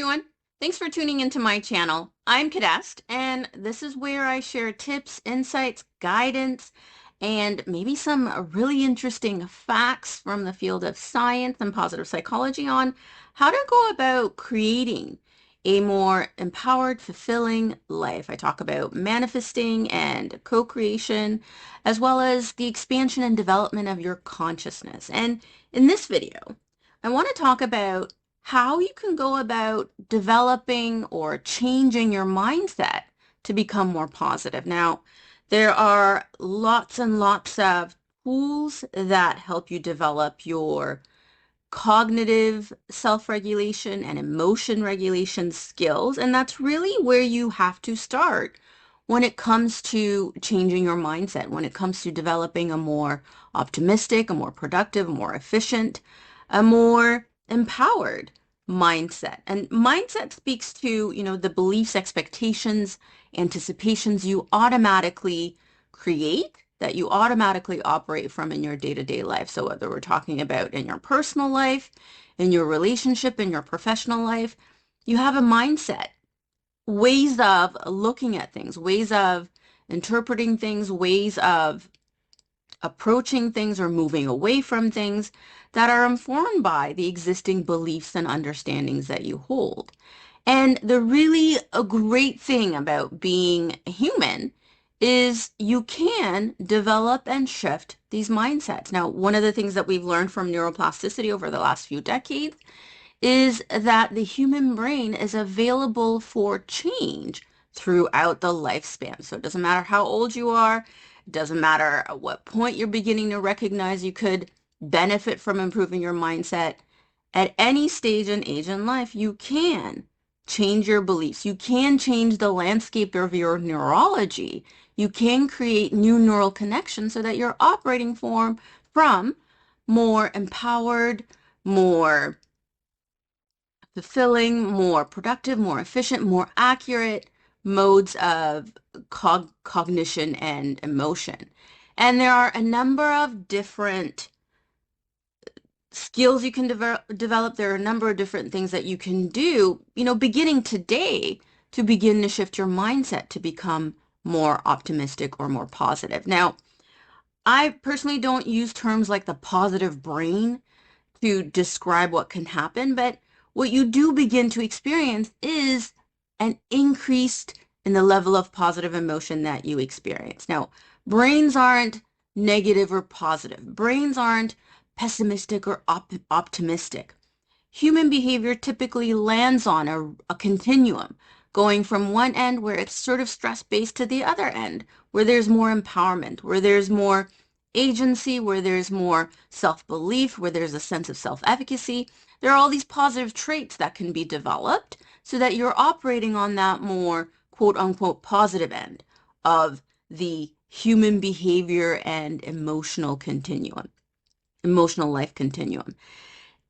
everyone. Thanks for tuning into my channel. I'm Kidest, and this is where I share tips, insights, guidance, and maybe some really interesting facts from the field of science and positive psychology on how to go about creating a more empowered, fulfilling life. I talk about manifesting and co-creation, as well as the expansion and development of your consciousness. And in this video, I want to talk about how you can go about developing or changing your mindset to become more positive. Now, there are lots and lots of tools that help you develop your cognitive self-regulation and emotion regulation skills, and that's really where you have to start when it comes to changing your mindset, when it comes to developing a more optimistic, a more productive, a more efficient, a more empowered mindset. And mindset speaks to, the beliefs, expectations, anticipations you automatically create, that you automatically operate from in your day-to-day life. So whether we're talking about in your personal life, in your relationship, in your professional life, you have a mindset, ways of looking at things, ways of interpreting things, ways of approaching things or moving away from things that are informed by the existing beliefs and understandings that you hold. And the really a great thing about being human is you can develop and shift these mindsets. Now, one of the things that we've learned from neuroplasticity over the last few decades is that the human brain is available for change throughout the lifespan. So it doesn't matter how old you are, it doesn't matter at what point you're beginning to recognize you could benefit from improving your mindset. At any stage and age in life, you can change your beliefs. You can change the landscape of your neurology. You can create new neural connections so that you're operating from more empowered, more fulfilling, more productive, more efficient, more accurate modes of cognition and emotion. And there are a number of different skills you can develop. There are a number of different things that you can do, beginning today to begin to shift your mindset to become more optimistic or more positive. Now, I personally don't use terms like the positive brain to describe what can happen, but what you do begin to experience is an increase in the level of positive emotion that you experience. Now, brains aren't negative or positive. Brains aren't pessimistic or optimistic. Human behavior typically lands on a continuum, going from one end where it's sort of stress-based to the other end, where there's more empowerment, where there's more agency, where there's more self-belief, where there's a sense of self-efficacy. There are all these positive traits that can be developed so that you're operating on that more quote unquote positive end of the human behavior and emotional life continuum.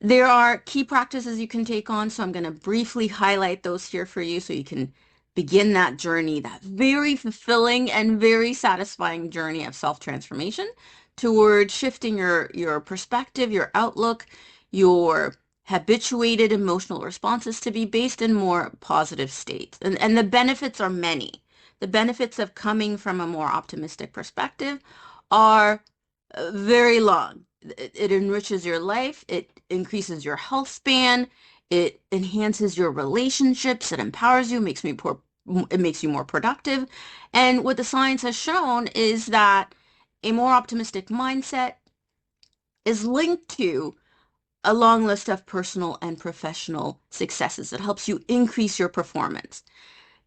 There are key practices you can take on, so I'm going to briefly highlight those here for you so you can begin that journey, that very fulfilling and very satisfying journey of self-transformation toward shifting your perspective, your outlook, your habituated emotional responses to be based in more positive states. And the benefits are many. The benefits of coming from a more optimistic perspective are very long. It enriches your life. It increases your health span. It enhances your relationships. It empowers you, it makes you more productive. And what the science has shown is that a more optimistic mindset is linked to a long list of personal and professional successes. It helps you increase your performance.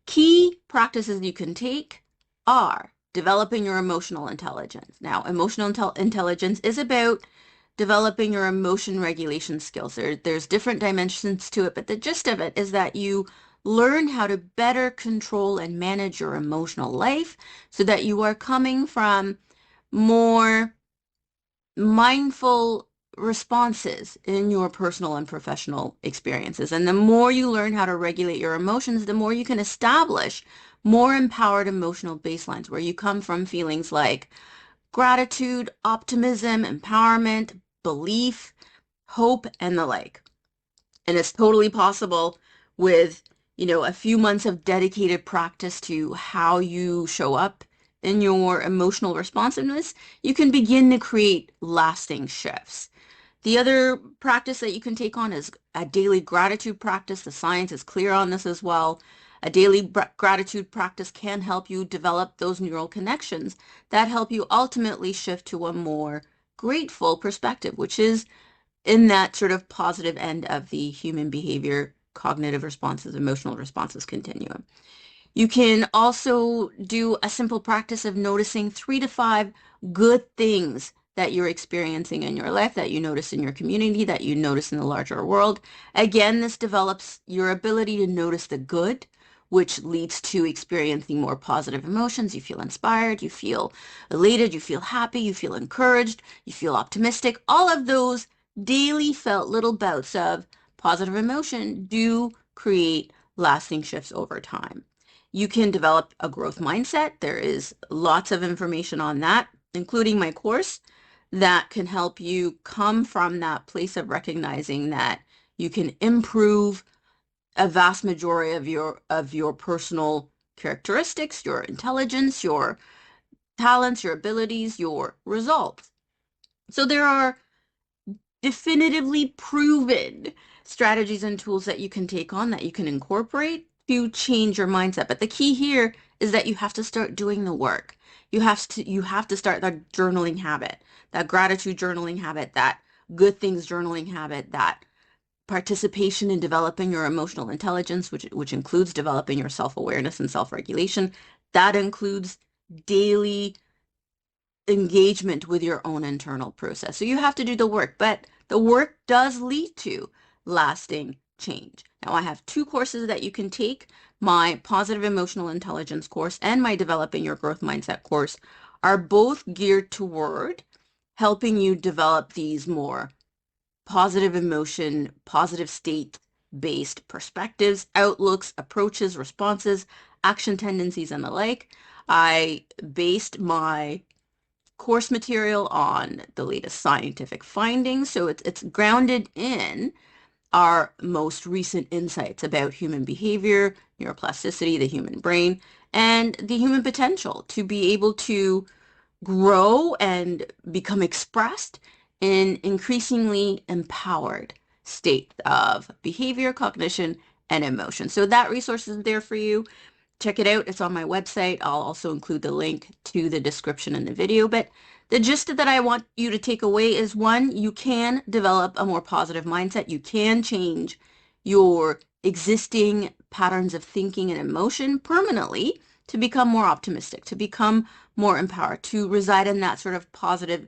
Key practices you can take are developing your emotional intelligence. Now, emotional intelligence is about developing your emotion regulation skills. There's different dimensions to it, but the gist of it is that you learn how to better control and manage your emotional life so that you are coming from more mindful responses in your personal and professional experiences. And the more you learn how to regulate your emotions, the more you can establish more empowered emotional baselines where you come from feelings like gratitude, optimism, empowerment, belief, hope, and the like. And it's totally possible with, a few months of dedicated practice to how you show up in your emotional responsiveness, you can begin to create lasting shifts. The other practice that you can take on is a daily gratitude practice. The science is clear on this as well. A daily gratitude practice can help you develop those neural connections that help you ultimately shift to a more grateful perspective, which is in that sort of positive end of the human behavior, cognitive responses, emotional responses continuum. You can also do a simple practice of noticing 3 to 5 good things that you're experiencing in your life, that you notice in your community, that you notice in the larger world. Again, this develops your ability to notice the good, which leads to experiencing more positive emotions. You feel inspired, you feel elated, you feel happy, you feel encouraged, you feel optimistic. All of those daily felt little bouts of positive emotion do create lasting shifts over time. You can develop a growth mindset. There is lots of information on that, including my course, that can help you come from that place of recognizing that you can improve a vast majority of your personal characteristics, your intelligence, your talents, your abilities, your results. So there are definitively proven strategies and tools that you can take on, that you can incorporate to change your mindset. But the key here is that you have to start doing the work. You have to start that journaling habit, that gratitude journaling habit, that good things journaling habit, that participation in developing your emotional intelligence, which includes developing your self-awareness and self-regulation. That includes daily engagement with your own internal process. So you have to do the work, but the work does lead to lasting change. Now, I have 2 courses that you can take. My Positive Emotional Intelligence course and my Developing Your Growth Mindset course are both geared toward helping you develop these more positive emotion, positive state-based perspectives, outlooks, approaches, responses, action tendencies, and the like. I based my course material on the latest scientific findings. So it's grounded in our most recent insights about human behavior, neuroplasticity, the human brain, and the human potential to be able to grow and become expressed in increasingly empowered state of behavior, cognition, and emotion. So that resource is there for you. Check it out. It's on my website. I'll also include the link to the description in the video. But the gist that I want you to take away is, one, you can develop a more positive mindset. You can change your existing patterns of thinking and emotion permanently to become more optimistic, to become more empowered, to reside in that sort of positive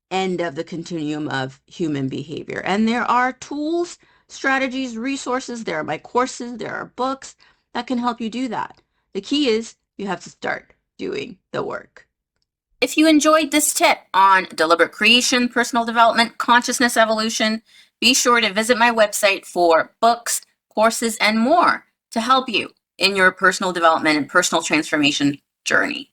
end of the continuum of human behavior. And there are tools, strategies, resources. There are my courses. There are books that can help you do that. The key is you have to start doing the work. If you enjoyed this tip on deliberate creation, personal development, consciousness evolution, be sure to visit my website for books, courses, and more to help you in your personal development and personal transformation journey.